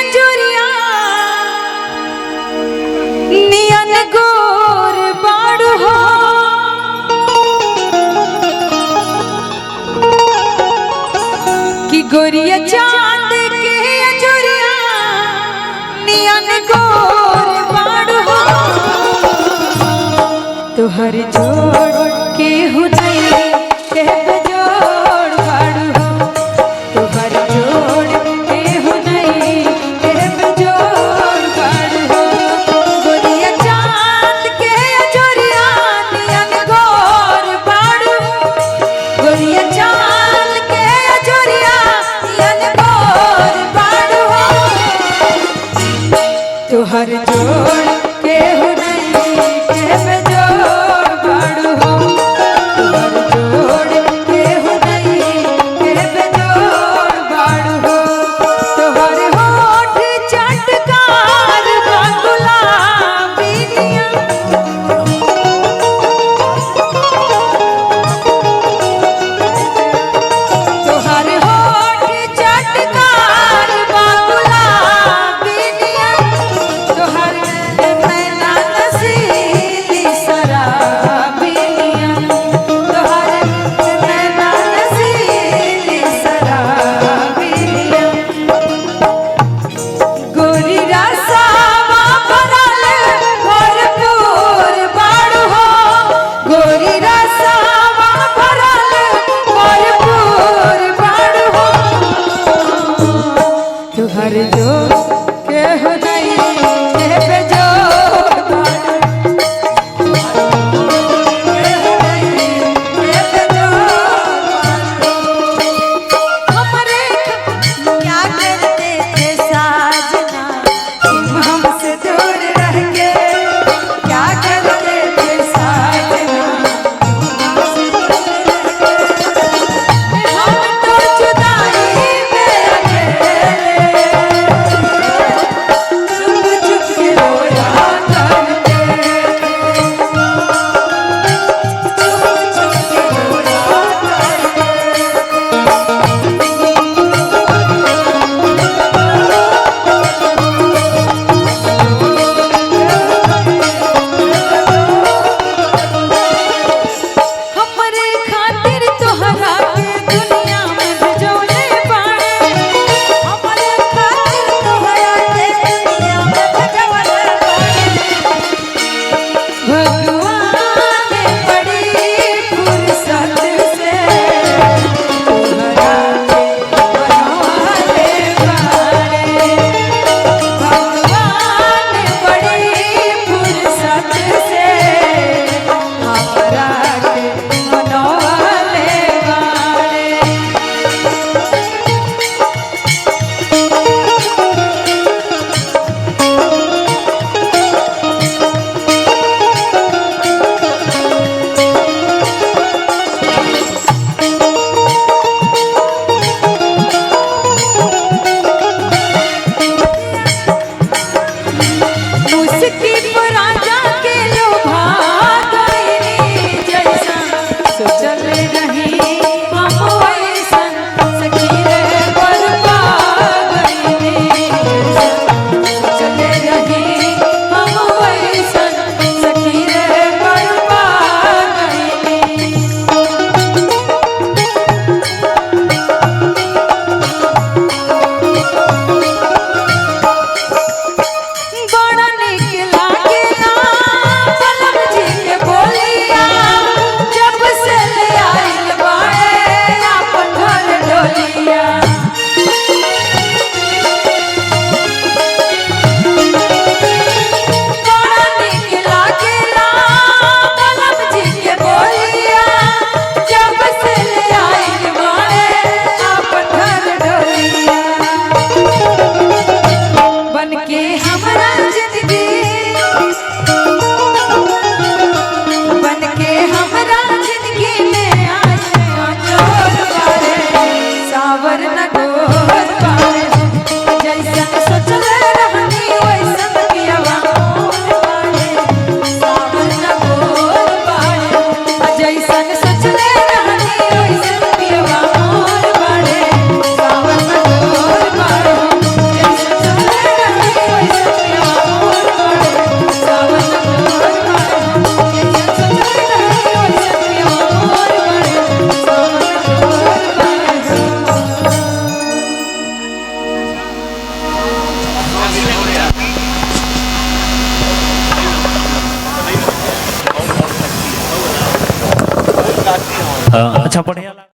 अंजुरिया नियन गोर बाड़ू हो कि गोरिया चांद के अंजुरिया नियन गोर बाड़ू हो तुहर जोड़ के हो नहीं के जोड़ बाड़ू हो तुहर जोड़ के हो नहीं के जोड़ बाड़ू हो गोरिया चांद के अंजुरिया नियन गोर बाड़ू गोरिया चांद के अंजुरिया नियन गोर बाड़ू हो तुहर जोड़ के हो नहीं के जोड़ बाड़ू हो तुहर जोड़ के हो नहीं के जोड़ बाड़ू हो तुहर होठ चटकार बा गुलाबी नियन तुहर होठ चटकार बा गुलाबी नियन तुहर नैना नसीली शराबी नियन तुहर नैना नसीली शराबी नियन गोरी रसावा भरल भरपूर बाड़ू हो गोरी रसावा भरल भरपूर बाड़ू हो तुहर जो के हो नहीं के बेजोड़ बाड़ू के हो नहीं के बेजोड़ बाड़ू हमरे क्या करते थे साजना तुम हमसे दूर रह के क्या करते थे साजना तुम हमसे दूर रह के हम तो जुदाई में अकेले अच्छा बढ़िया